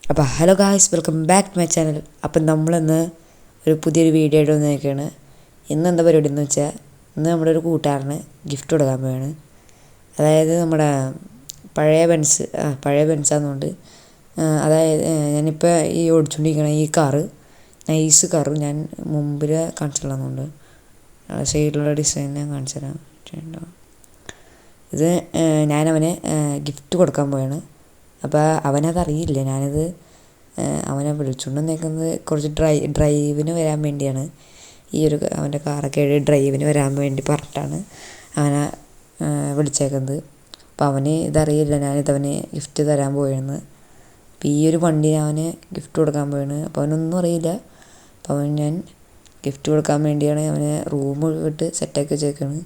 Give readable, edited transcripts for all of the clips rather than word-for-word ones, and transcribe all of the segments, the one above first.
അപ്പോൾ hello guys, welcome back to my channel. അപ്പം നമ്മളിന്ന് ഒരു പുതിയൊരു വീഡിയോ ആയിട്ട് വന്നിരിക്കുകയാണ്. ഇന്ന് എന്താ പരിപാടി എന്ന് വെച്ചാൽ, ഇന്ന് നമ്മുടെ ഒരു കൂട്ടുകാരന് ഗിഫ്റ്റ് കൊടുക്കാൻ പോവുകയാണ്. അതായത് നമ്മുടെ പഴയ ബെൻസാണെന്നുകൊണ്ട്, അതായത് ഞാനിപ്പോൾ ഈ ഓടിച്ചുകൊണ്ടിരിക്കണ ഈ കാറ്, നൈസ് കാറ് ഞാൻ മുമ്പിൽ കാണിച്ചിട്ടുള്ളതുകൊണ്ട് സൈഡിലുള്ള ഡിസൈൻ ഞാൻ കാണിച്ചു തരാം. ഇത് ഞാനവന് ഗിഫ്റ്റ് കൊടുക്കാൻ പോവുകയാണ്. അപ്പോൾ അവനതറിയില്ല. ഞാനത് അവനെ വിളിച്ചുകൊണ്ട് വന്നേക്കുന്നത് കുറച്ച് ഡ്രൈവിന് വരാൻ വേണ്ടിയാണ്. അവൻ്റെ കാറൊക്കെ ഡ്രൈവിന് വരാൻ വേണ്ടി പറഞ്ഞിട്ടാണ് അവനെ വിളിച്ചേക്കുന്നത്. അപ്പോൾ അവന് ഇതറിയില്ല, ഞാനിതവന് ഗിഫ്റ്റ് തരാൻ പോയെന്ന്. അപ്പോൾ ഈ ഒരു വണ്ടി അവന് ഗിഫ്റ്റ് കൊടുക്കാൻ പോയാണ്. അപ്പോൾ അവനൊന്നും അറിയില്ല. അപ്പോൾ ഞാൻ ഗിഫ്റ്റ് കൊടുക്കാൻ വേണ്ടിയാണ് അവന് റൂം ഇട്ട് സെറ്റാക്കി വെച്ചേക്കാണ്.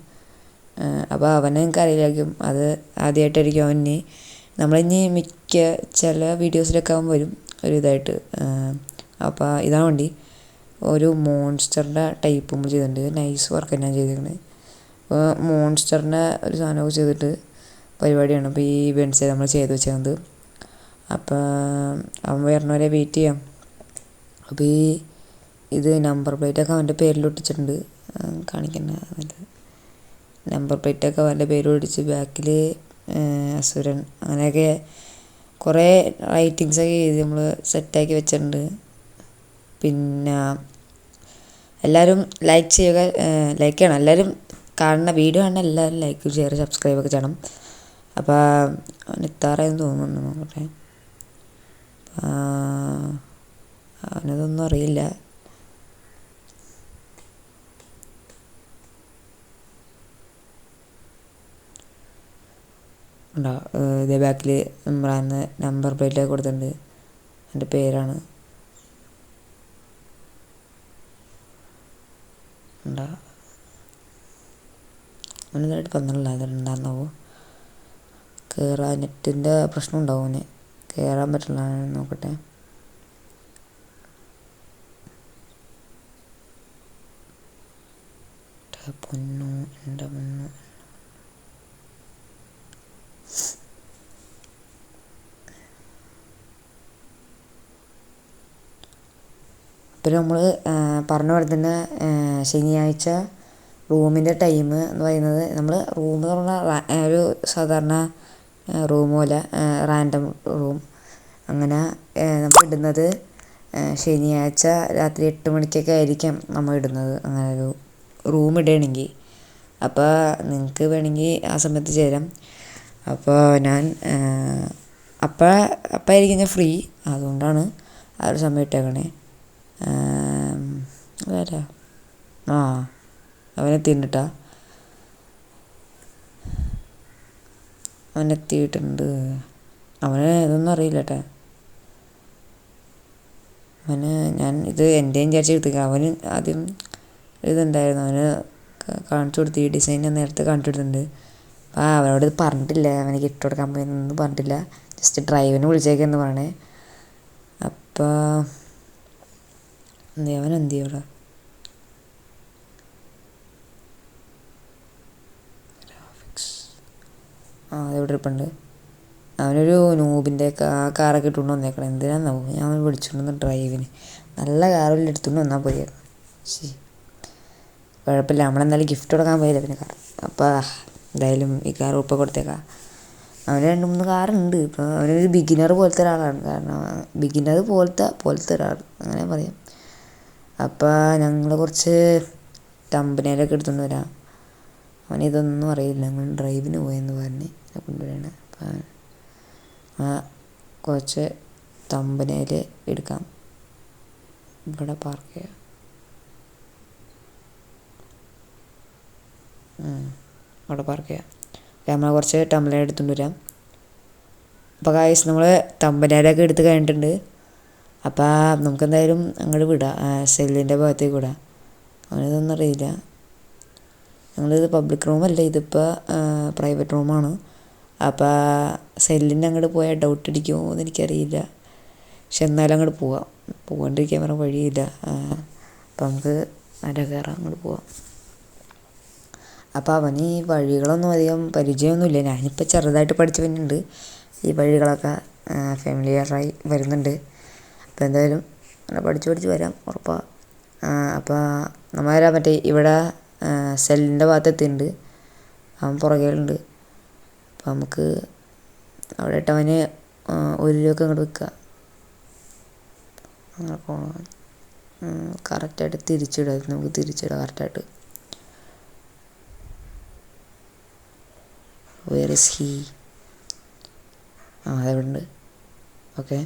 അപ്പോൾ അവനെ എനിക്ക് അറിയില്ലായിരിക്കും, അത് ആദ്യമായിട്ടായിരിക്കും അവന്. നമ്മളിനി ചില വീഡിയോസിലൊക്കെ അവൻ വരും ഒരു ഇതായിട്ട്. അപ്പോൾ ഇതാണ് വണ്ടി. ഒരു മോൺസ്റ്ററിൻ്റെ ടൈപ്പ് നമ്മൾ ചെയ്തിട്ടുണ്ട്. നൈസ് വർക്ക് തന്നെയാണ് ചെയ്തിരിക്കുന്നത്. അപ്പോൾ മോൺസ്റ്ററിൻ്റെ ഒരു സാധനമൊക്കെ ചെയ്തിട്ട് പരിപാടിയാണ് ഇപ്പോൾ ഈ ബെൻസ് നമ്മൾ ചെയ്ത് വെച്ചത്. അപ്പോൾ അവൻ വരണവരെ വെയിറ്റ് ചെയ്യാം. അപ്പോൾ ഇത് നമ്പർ പ്ലേറ്റൊക്കെ അവൻ്റെ പേരിൽ ഒട്ടിച്ചിട്ടുണ്ട്. കാണിക്കുന്ന നമ്പർ പ്ലേറ്റൊക്കെ അവൻ്റെ പേരിൽ ഒട്ടിച്ച് ബാക്കിൽ അസുരൻ അങ്ങനെയൊക്കെ കുറേ റൈറ്റിങ്സൊക്കെ ചെയ്ത് നമ്മൾ സെറ്റാക്കി വെച്ചിട്ടുണ്ട്. പിന്നെ എല്ലാവരും ലൈക്ക് ചെയ്യുക, ലൈക്ക് ചെയ്യണം. എല്ലാവരും കാണുന്ന വീഡിയോ കാണുന്ന എല്ലാവരും ലൈക്ക് ഷെയർ സബ്സ്ക്രൈബൊക്കെ ചെയ്യണം. അപ്പോൾ അവന് ഇത്താറായെന്ന് തോന്നുന്നു. നോക്കട്ടെ, അവനതൊന്നും അറിയില്ല. ഉണ്ടോ ഇതേ ബാക്കിൽ ഇമ്രാന്ന് നമ്പർ പ്ലേറ്റൊക്കെ കൊടുത്തിട്ടുണ്ട്. എൻ്റെ പേരാണ് ഉണ്ടോ. അവനിതായിട്ട് പന്ത്രണ്ടില്ല, അതുണ്ടാകുന്നാവോ. കയറാൻ നെറ്റിൻ്റെ പ്രശ്നം ഉണ്ടാവും, അവന് കയറാൻ പറ്റില്ല. നോക്കട്ടെ, പൊന്നു എൻ്റെ പൊന്നു. പിന്നെ നമ്മൾ പറഞ്ഞ പോലെ തന്നെ ശനിയാഴ്ച റൂമിൻ്റെ ടൈം എന്ന് പറയുന്നത്, നമ്മൾ റൂം എന്ന് പറഞ്ഞാൽ ഒരു സാധാരണ റൂം പോലെ റാൻഡം റൂം അങ്ങനെ നമ്മൾ ഇടുന്നത് ശനിയാഴ്ച രാത്രി 8 മണിക്കൊക്കെ ആയിരിക്കാം നമ്മൾ ഇടുന്നത്. അങ്ങനെ ഒരു റൂം ഇടുകയാണെങ്കിൽ അപ്പോൾ നിങ്ങൾക്ക് വേണമെങ്കിൽ ആ സമയത്ത് ചേരാം. അപ്പോൾ ഞാൻ അപ്പോഴായിരിക്കും ഞാൻ ഫ്രീ, അതുകൊണ്ടാണ് ആ ഒരു സമയം ഇട്ടേക്കണേ. വേറെ അവനെത്തിയിട്ടാ, അവനെത്തിയിട്ടുണ്ട്. അവന് ഇതൊന്നും അറിയില്ല കേട്ടോ. ഞാൻ ഇത് എൻ്റെയും വിചാരിച്ച് എടുത്തേക്ക. അവന് ആദ്യം ഇതുണ്ടായിരുന്നു, അവന് കാണിച്ചു കൊടുത്ത് ഈ ഡിസൈൻ ഞാൻ നേരത്തെ കാണിച്ചു കൊടുത്തിട്ടുണ്ട്. അപ്പോൾ അവനോട് ഇത് പറഞ്ഞിട്ടില്ല, അവന് ഗിഫ്റ്റ് കൊടുക്കാൻ പോയെന്നൊന്നും പറഞ്ഞിട്ടില്ല. ജസ്റ്റ് ഡ്രൈവിന് വിളിച്ചേക്കെന്ന് പറയണേ. അപ്പോൾ അവനെന്ത് ചെയ്യും അവിടെ? അതെവിടെ ഇരിപ്പുണ്ട്. അവനൊരു നൂബിൻ്റെ കാറൊക്കെ ഇട്ടുകൊണ്ട് വന്നേക്കണം. എന്തിനാന്നാവും ഞാൻ അവൻ വിളിച്ചുകൊണ്ട് ഡ്രൈവിന്. നല്ല കാറിൽ എടുത്തുകൊണ്ട് വന്നാൽ പോയായിരുന്നു. ശരി, കുഴപ്പമില്ല. നമ്മളെന്തായാലും ഗിഫ്റ്റ് കൊടുക്കാൻ പോയില്ല പിന്നെ കാർ. അപ്പോൾ എന്തായാലും ഈ കാർ ഇപ്പോൾ കൊടുത്തേക്കാം. അവന് 2-3 കാറുണ്ട്. ഇപ്പോൾ അവനൊരു ബിഗിനർ പോലത്തെ ഒരാളാണ്. കാരണം ബിഗിനർ പോലത്തെ ഒരാൾ അങ്ങനെ പറയാം. അപ്പോൾ ഞങ്ങൾ കുറച്ച് തമ്പനയിലൊക്കെ എടുത്തുകൊണ്ട് വരാം. അവനിതൊന്നും അറിയില്ല. ഞങ്ങൾ ഡ്രൈവിന് പോയെന്ന് പറഞ്ഞ് കൊണ്ടുവരികയാണ്. അപ്പോൾ കുറച്ച് തമ്പനയിൽ എടുക്കാം. ഇവിടെ പാർക്ക് ചെയ്യാം. അവിടെ പാർക്ക് ചെയ്യാം. നമ്മൾ കുറച്ച് തമ്പനയിൽ എടുത്തുകൊണ്ട് വരാം. അപ്പോൾ ഗായ്സ്, നമ്മൾ തമ്പനയിലൊക്കെ എടുത്ത് കഴിഞ്ഞിട്ടുണ്ട്. അപ്പോൾ നമുക്കെന്തായാലും അങ്ങോട്ട് വിടാം, സെല്ലിൻ്റെ ഭാഗത്തേക്ക് വിടാം. അവനിതൊന്നും അറിയില്ല. ഞങ്ങളിത് പബ്ലിക് റൂമല്ല, ഇതിപ്പോൾ പ്രൈവറ്റ് റൂമാണ്. അപ്പോൾ സെല്ലിൻ്റെ അങ്ങോട്ട് പോയാൽ ഡൗട്ട് അടിക്കുമോ എന്ന് എനിക്കറിയില്ല. പക്ഷെ എന്നാലും അങ്ങോട്ട് പോകാണ്ടിരിക്കാൻ വേറെ വഴിയില്ല. അപ്പോൾ നമുക്ക് കയറാം, അങ്ങോട്ട് പോവാം. അപ്പോൾ അവന് ഈ വഴികളൊന്നും അധികം പരിചയമൊന്നുമില്ല. ഞാനിപ്പോൾ ചെറുതായിട്ട് പഠിച്ചു വരുന്നുണ്ട് ഈ വഴികളൊക്കെ. ഫാമിലിയറായി വരുന്നുണ്ട്. അപ്പോൾ എന്തായാലും പഠിച്ച് വരാം ഉറപ്പാണ്. അപ്പോൾ നമ്മൾ മറ്റേ ഇവിടെ സെല്ലിൻ്റെ ഭാഗത്ത് എത്തിയിട്ടുണ്ട്. അവൻ പുറകേലുണ്ട്. അപ്പോൾ നമുക്ക് അവിടെ ഇട്ടവന് 1 രൂപ അങ്ങോട്ട് വെക്കുക. അങ്ങനെ പോകണം. കറക്റ്റായിട്ട് തിരിച്ചിടുക. നമുക്ക് തിരിച്ചിടാം കറക്റ്റായിട്ട്. Where is he? അതെവിടെ ഉണ്ട്? ഓക്കെ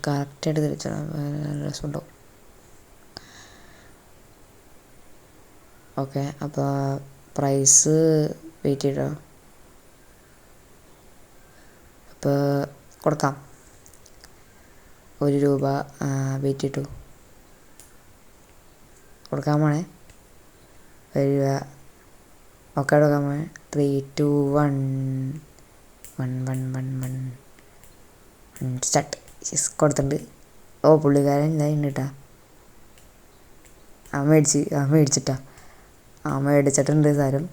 കറക്റ്റായിട്ട് തിരിച്ചിടാം. രസമുണ്ടാവും. ഓക്കെ അപ്പോൾ പ്രൈസ് വെയിറ്റ് ചെയ്തോ. അപ്പോൾ കൊടുക്കാം. 1 രൂപ വെയിറ്റ് ചെയ്തു കൊടുക്കാൻ പോണേ. 1 രൂപ. ഓക്കെ കൊടുക്കാൻ പോണേ. 3, 2, 1 സ്റ്റാർട്ട്. കൊടുത്തിട്ടുണ്ട്. പുള്ളിക്കാരൻ ഇതായിട്ട് കേട്ടാ. മേടിച്ചിട്ടുണ്ട് സാരം.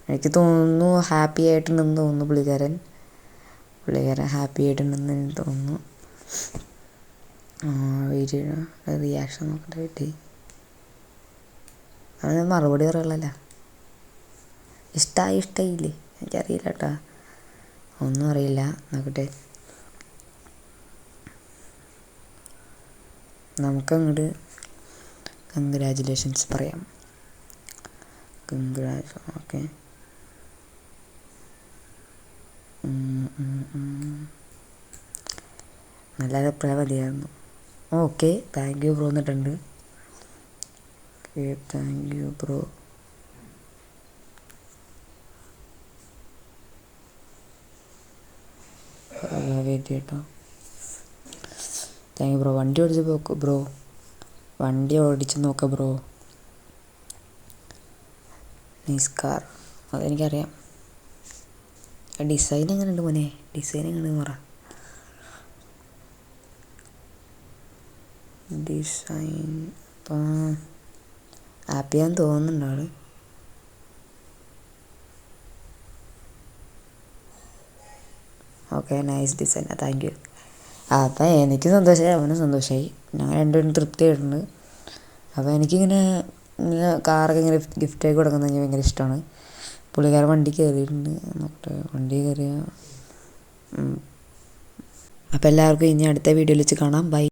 എനിക്ക് തോന്നുന്നു ഹാപ്പി ആയിട്ടുണ്ടെന്ന് തോന്നുന്നു പുള്ളിക്കാരൻ ഹാപ്പി ആയിട്ടുണ്ടെന്ന് എനിക്ക് തോന്നുന്നു. വെയിറ്റ് ചെയ്യണം. റിയാക്ഷൻ നോക്കട്ടെ. വെയിറ്റ് അവന് മറുപടി പറയുള്ളല്ല. ഇഷ്ടമായില്ലേ എനിക്കറിയില്ല കേട്ടോ. ഒന്നും അറിയില്ല. നോക്കട്ടെ. നമുക്കങ്ങോട്ട് കൺഗ്രാജുലേഷൻസ് പറയാം. ഓക്കെ നല്ല അഭിപ്രായം മതിയായിരുന്നു. ഓക്കെ താങ്ക് യു ബ്രോ എന്നിട്ടുണ്ട്. Okay thank you bro. Wait കേട്ടോ. Thank you bro. വണ്ടി ഓടിച്ച് നോക്കൂ ബ്രോ. ബ്രോ. Nice car. അതെനിക്കറിയാം. ഡിസൈൻ എങ്ങനെയുണ്ട് മോനെ? ഡിസൈൻ എങ്ങനെയെന്ന് പറ. ഡിസൈൻ ഇപ്പം ഹാപ്പിയാന്ന് തോന്നുന്നുണ്ട് ആള്. Okay nice design. Thank you. അപ്പം എനിക്ക് സന്തോഷമായി, അവനും സന്തോഷമായി. ഞങ്ങൾ രണ്ടുപേരും തൃപ്തിയായിട്ടുണ്ട്. അപ്പോൾ എനിക്കിങ്ങനെ കാറൊക്കെ ഇങ്ങനെ ഗിഫ്റ്റായി കൊടുക്കുന്നത് എനിക്ക് ഭയങ്കര ഇഷ്ടമാണ്. പുള്ളിക്കാരൻ വണ്ടി കയറിയിട്ടുണ്ട്. നോക്കട്ടെ വണ്ടി കയറിയ. അപ്പോൾ എല്ലാവർക്കും ഇനി അടുത്ത വീഡിയോയിൽ വെച്ച് കാണാം. ബൈ.